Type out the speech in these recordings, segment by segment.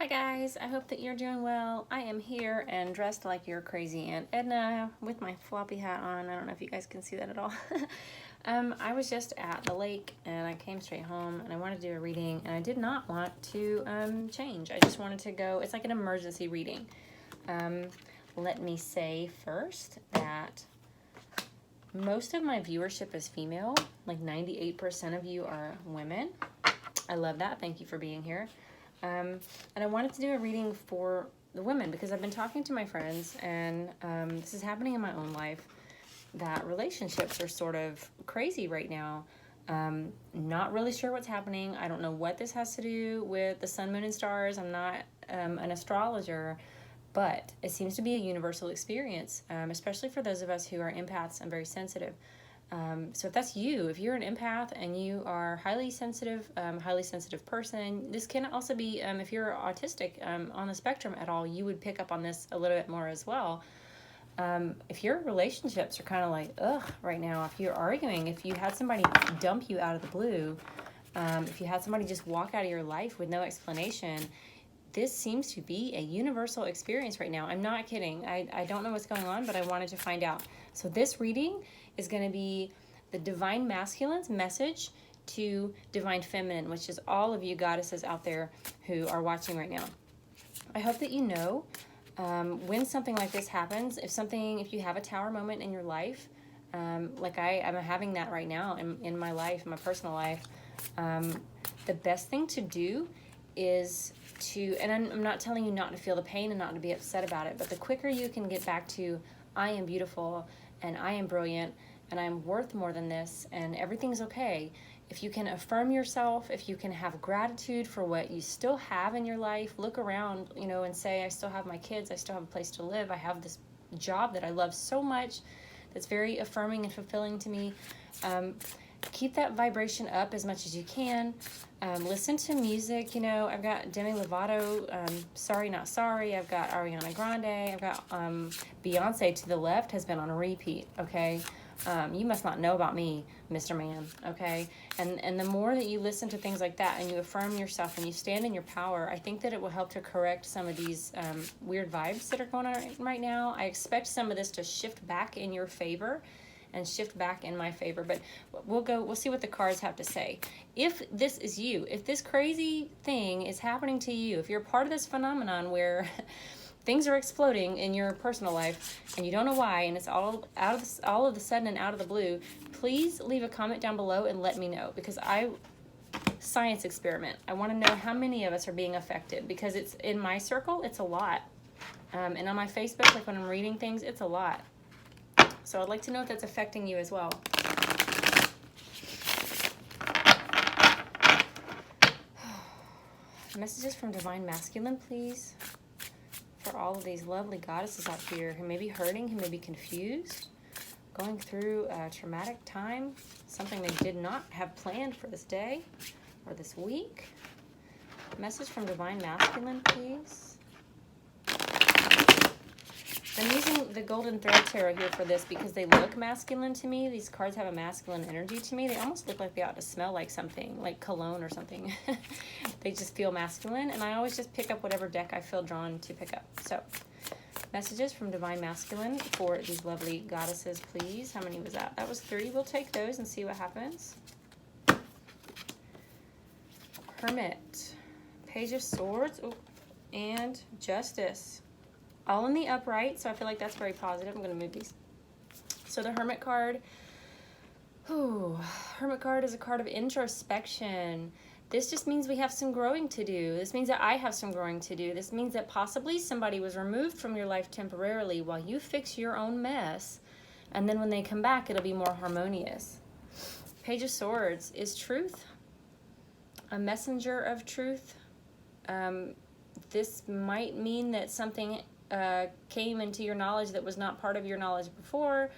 guys, I hope that you're doing well. I am here and dressed like your crazy Aunt Edna with my floppy hat on. I don't know if you guys can see that at all. I was just at the lake and I came straight home and I wanted to do a reading and I did not want to change. I just wanted to go, it's like an emergency reading. Let me say first that most of my viewership is female, like 98% of you are women. I love that. Thank you for being here. And I wanted to do a reading for the women because I've been talking to my friends and this is happening in my own life, that relationships are sort of crazy right now. Not really sure what's happening. I don't know what this has to do with the sun, moon, and stars. I'm not an astrologer, but it seems to be a universal experience, especially for those of us who are empaths and very sensitive. So if that's you, if you're an empath and you are highly sensitive person, this can also be, if you're autistic on the spectrum at all, you would pick up on this a little bit more as well. If your relationships are kind of like, ugh, right now, if you're arguing, if you had somebody dump you out of the blue, if you had somebody just walk out of your life with no explanation, this seems to be a universal experience right now. I'm not kidding. I don't know what's going on, but I wanted to find out. So this reading is going to be the Divine Masculine's message to Divine Feminine, which is all of you goddesses out there who are watching right now. I hope that you know when something like this happens, if you have a tower moment in your life, like I'm having that right now in my life, in my personal life, the best thing to do is and I'm not telling you not to feel the pain and not to be upset about it, but the quicker you can get back to, I am beautiful and I am brilliant and I'm worth more than this and everything's okay. If you can affirm yourself, if you can have gratitude for what you still have in your life, look around, and say, I still have my kids, I still have a place to live, I have this job that I love so much, that's very affirming and fulfilling to me. Keep that vibration up as much as you can. Listen to music. I've got Demi Lovato, Sorry Not Sorry. I've got Ariana Grande. I've got Beyonce to the left has been on a repeat, okay? You must not know about me, Mr. Man, okay? And the more that you listen to things like that and you affirm yourself and you stand in your power, I think that it will help to correct some of these weird vibes that are going on right now. I expect some of this to shift back in your favor and shift back in my favor, but we'll see what the cards have to say. If this is you, if this crazy thing is happening to you, if you're part of this phenomenon where things are exploding in your personal life and you don't know why, and it's all of the sudden and out of the blue, please leave a comment down below and let me know, because science experiment. I want to know how many of us are being affected, because it's in my circle, it's a lot. And on my Facebook, like when I'm reading things, it's a lot. So I'd like to know if that's affecting you as well. Messages from Divine Masculine, please. For all of these lovely goddesses out here who may be hurting, who may be confused, going through a traumatic time, something they did not have planned for this day or this week. Message from Divine Masculine, please. I'm using the Golden Thread Tarot here for this because they look masculine to me. These cards have a masculine energy to me. They almost look like they ought to smell like something, like cologne or something. They just feel masculine, and I always just pick up whatever deck I feel drawn to pick up. So, messages from Divine Masculine for these lovely goddesses, please. How many was that? That was 3. We'll take those and see what happens. Hermit, Page of Swords, and Justice. All in the upright, so I feel like that's very positive. I'm going to move these. So the Hermit card. Hermit card is a card of introspection. This just means we have some growing to do. This means that I have some growing to do. This means that possibly somebody was removed from your life temporarily while you fix your own mess. And then when they come back, it'll be more harmonious. Page of Swords is truth. A messenger of truth. This might mean that something came into your knowledge that was not part of your knowledge before.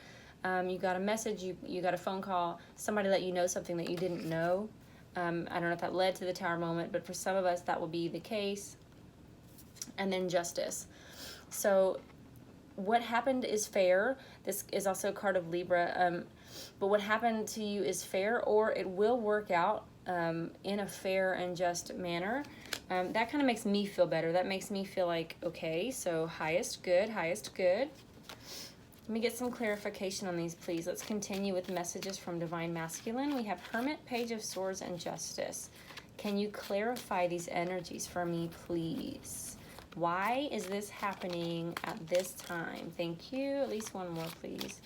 You got a message, you got a phone call, somebody let you know something that you didn't know. I don't know if that led to the Tower moment, but for some of us that will be the case. And then Justice. So what happened is fair. This is also a card of Libra. But what happened to you is fair, or it will work out in a fair and just manner. That kind of makes me feel better. That makes me feel like, okay, so highest good, highest good. Let me get some clarification on these, please. Let's continue with messages from Divine Masculine. We have Hermit, Page of Swords, and Justice. Can you clarify these energies for me, please? Why is this happening at this time? Thank you. At least one more, please.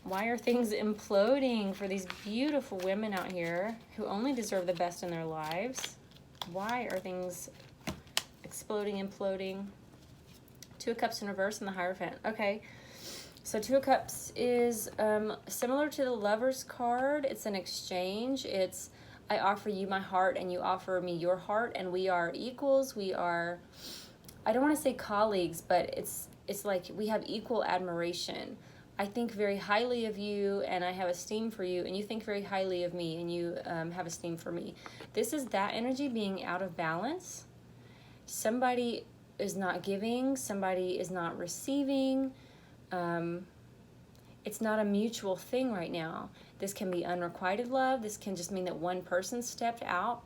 Why are things imploding for these beautiful women out here who only deserve the best in their lives? Why are things exploding, imploding? Two of Cups in reverse and the Hierophant. Okay, so Two of Cups is similar to the Lover's card. It's an exchange. It's, I offer you my heart and you offer me your heart, and we are equals. We are, I don't want to say colleagues, but it's like we have equal admiration. I think very highly of you and I have esteem for you, and you think very highly of me and you have esteem for me. This is that energy being out of balance. Somebody is not giving, somebody is not receiving. It's not a mutual thing right now. This can be unrequited love. This can just mean that one person stepped out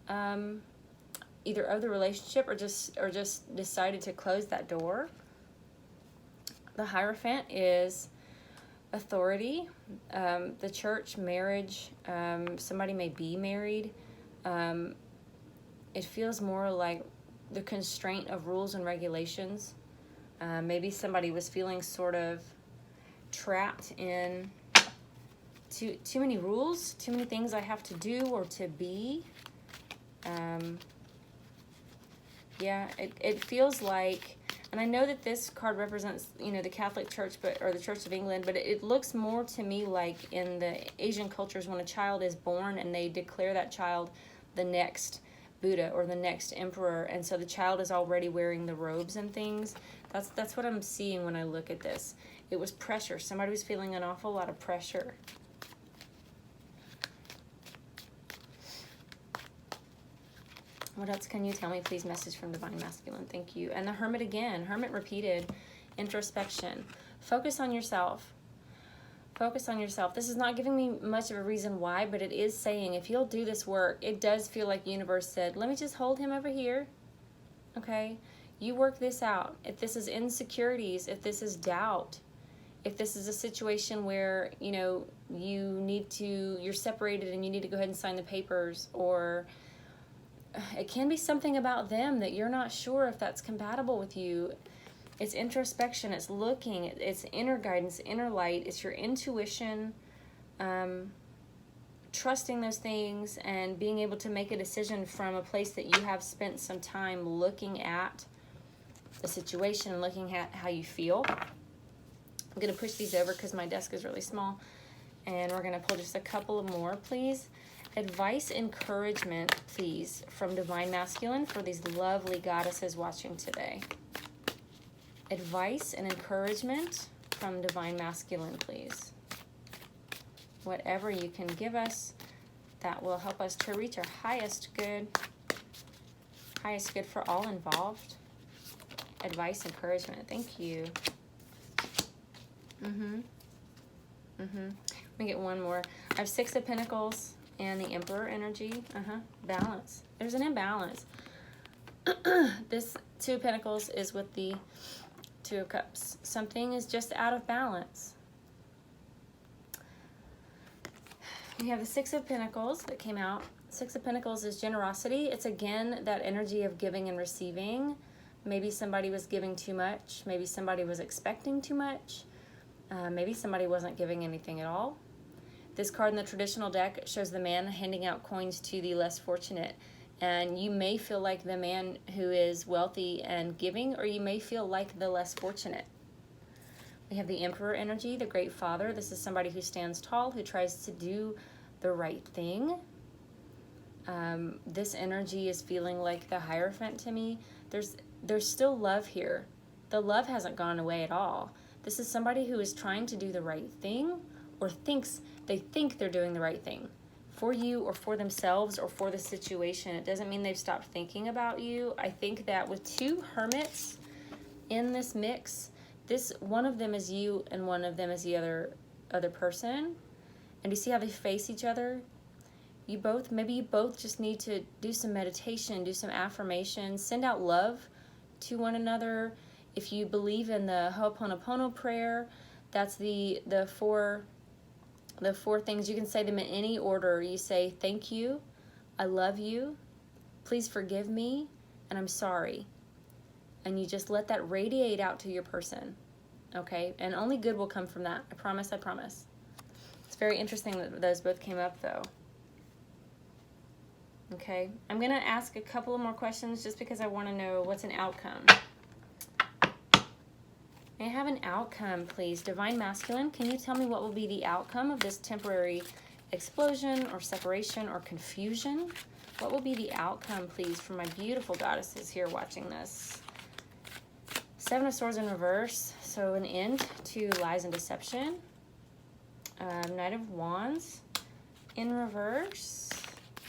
either of the relationship or just decided to close that door. The Hierophant is authority, the church, marriage, somebody may be married. It feels more like the constraint of rules and regulations. Maybe somebody was feeling sort of trapped in too many rules, too many things I have to do or to be. Yeah, it feels like, and I know that this card represents, you know, the Catholic Church, or the Church of England, but it looks more to me like in the Asian cultures when a child is born and they declare that child the next Buddha or the next emperor, and so the child is already wearing the robes and things. That's what I'm seeing when I look at this. It was pressure. Somebody was feeling an awful lot of pressure. What else can you tell me, please? Message from Divine Masculine. Thank you. And the Hermit again. Hermit repeated. Introspection. Focus on yourself. Focus on yourself. This is not giving me much of a reason why, but it is saying if you'll do this work, it does feel like the universe said, let me just hold him over here. Okay? You work this out. If this is insecurities, if this is doubt, if this is a situation where, you know, you're separated and you need to go ahead and sign the papers, or it can be something about them that you're not sure if that's compatible with you. It's introspection, it's looking, it's inner guidance, inner light, it's your intuition, trusting those things and being able to make a decision from a place that you have spent some time looking at the situation and looking at how you feel. I'm going to push these over because my desk is really small, and we're going to pull just a couple more, please. Advice, encouragement, please, from Divine Masculine for these lovely goddesses watching today. Advice and encouragement from Divine Masculine, please. Whatever you can give us, that will help us to reach our highest good for all involved. Advice, encouragement. Thank you. Let me get one more. I have Six of Pentacles and the Emperor energy. Balance. There's an imbalance. This Two of Pentacles is with the Two of Cups. Something is just out of balance. We have the Six of Pentacles that came out. Six of Pentacles is generosity. It's again that energy of giving and receiving. Maybe somebody was giving too much. Maybe somebody was expecting too much. Maybe somebody wasn't giving anything at all. This card in the traditional deck shows the man handing out coins to the less fortunate. And you may feel like the man who is wealthy and giving, or you may feel like the less fortunate. We have the Emperor energy, the Great Father. This is somebody who stands tall, who tries to do the right thing. This energy is feeling like the Hierophant to me. There's still love here. The love hasn't gone away at all. This is somebody who is trying to do the right thing, or they think they're doing the right thing for you or for themselves or for the situation. It doesn't mean they've stopped thinking about you. I think that with two hermits in this mix, one of them is you and one of them is the other person. And you see how they face each other? maybe you both just need to do some meditation, do some affirmations, send out love to one another. If you believe in the Ho'oponopono prayer, that's the four things. You can say them in any order. You say, thank you, I love you, please forgive me, and I'm sorry. And you just let that radiate out to your person, okay? And only good will come from that. I promise, I promise. It's very interesting that those both came up, though. Okay, I'm going to ask a couple of more questions just because I want to know what's an outcome. May I have an outcome, please? Divine Masculine, can you tell me what will be the outcome of this temporary explosion or separation or confusion? What will be the outcome, please, for my beautiful goddesses here watching this? Seven of Swords in reverse, so an end to lies and deception. Knight of Wands in reverse.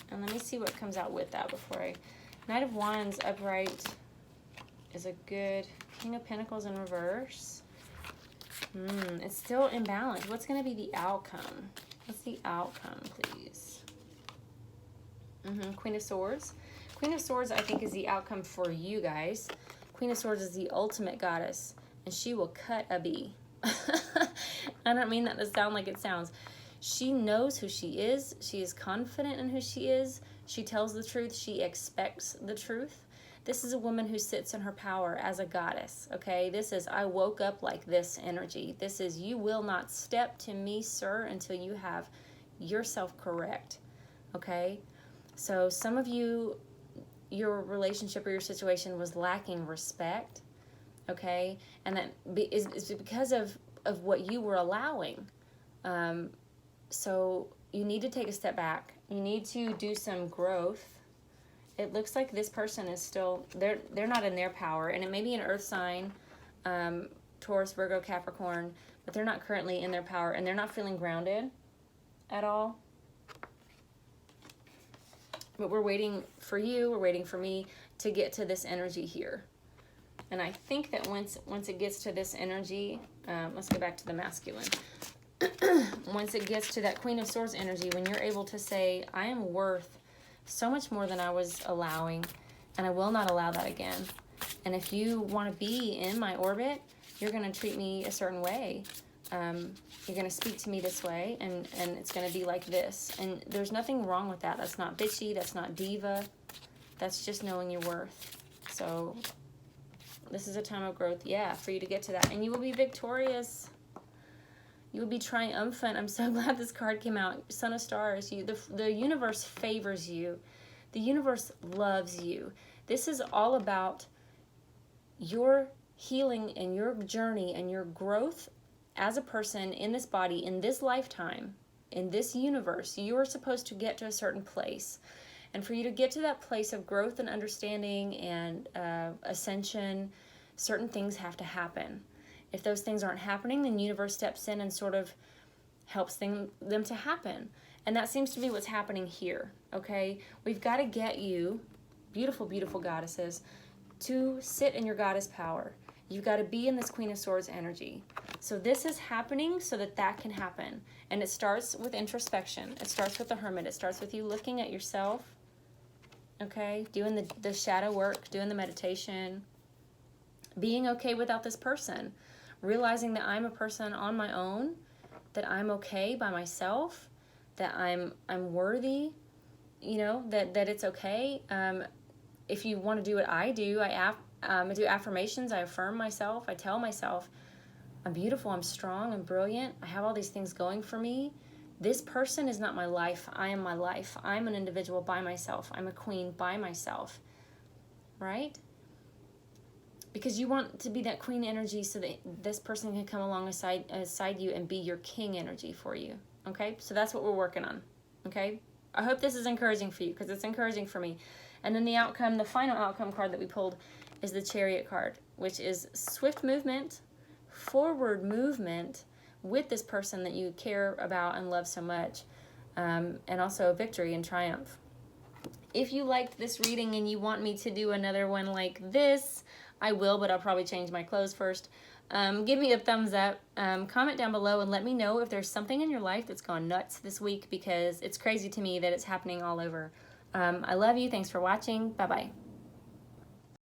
And let me see what comes out with that before I... Knight of Wands upright is a good... King of Pentacles in reverse. It's still imbalanced. What's going to be the outcome? What's the outcome, please? Queen of Swords. Queen of Swords, I think, is the outcome for you guys. Queen of Swords is the ultimate goddess, and she will cut a bee. I don't mean that to sound like it sounds. She knows who she is. She is confident in who she is. She tells the truth. She expects the truth. This is a woman who sits in her power as a goddess, okay? This is, I woke up like this energy. This is, you will not step to me, sir, until you have yourself correct, okay? So some of you, your relationship or your situation was lacking respect, okay? And that is because of what you were allowing. So you need to take a step back. You need to do some growth. It looks like this person is still, they're not in their power, and it may be an earth sign, Taurus, Virgo, Capricorn, but they're not currently in their power, and they're not feeling grounded at all. But we're waiting for you, we're waiting for me to get to this energy here. And I think that once it gets to this energy, let's go back to the masculine. Once it gets to that Queen of Swords energy, when you're able to say, I am worth so much more than I was allowing, and I will not allow that again. And if you want to be in my orbit, you're going to treat me a certain way. You're going to speak to me this way, and it's going to be like this. And there's nothing wrong with that. That's not bitchy. That's not diva. That's just knowing your worth. So this is a time of growth, yeah, for you to get to that. And you will be victorious. You will be triumphant. I'm so glad this card came out. Son of Stars. The universe favors you. The universe loves you. This is all about your healing and your journey and your growth as a person in this body, in this lifetime, in this universe. You are supposed to get to a certain place. And for you to get to that place of growth and understanding and ascension, certain things have to happen. If those things aren't happening, then the universe steps in and sort of helps them to happen. And that seems to be what's happening here, okay? We've got to get you, beautiful, beautiful goddesses, to sit in your goddess power. You've got to be in this Queen of Swords energy. So this is happening so that that can happen. And it starts with introspection. It starts with the Hermit. It starts with you looking at yourself, okay? Doing the shadow work, doing the meditation, being okay without this person. Realizing that I'm a person on my own, that I'm okay by myself, that I'm worthy, you know, that it's okay. If you want to do what I do, I do affirmations, I affirm myself, I tell myself, I'm beautiful, I'm strong, I'm brilliant, I have all these things going for me. This person is not my life, I am my life. I'm an individual by myself, I'm a queen by myself, right? Because you want to be that queen energy so that this person can come alongside you and be your king energy for you, okay? So that's what we're working on, okay? I hope this is encouraging for you because it's encouraging for me. And then the outcome, the final outcome card that we pulled is the Chariot card, which is swift movement, forward movement with this person that you care about and love so much, and also victory and triumph. If you liked this reading and you want me to do another one like this, I will, but I'll probably change my clothes first. Give me a thumbs up. Comment down below and let me know if there's something in your life that's gone nuts this week, because it's crazy to me that it's happening all over. I love you. Thanks for watching. Bye-bye.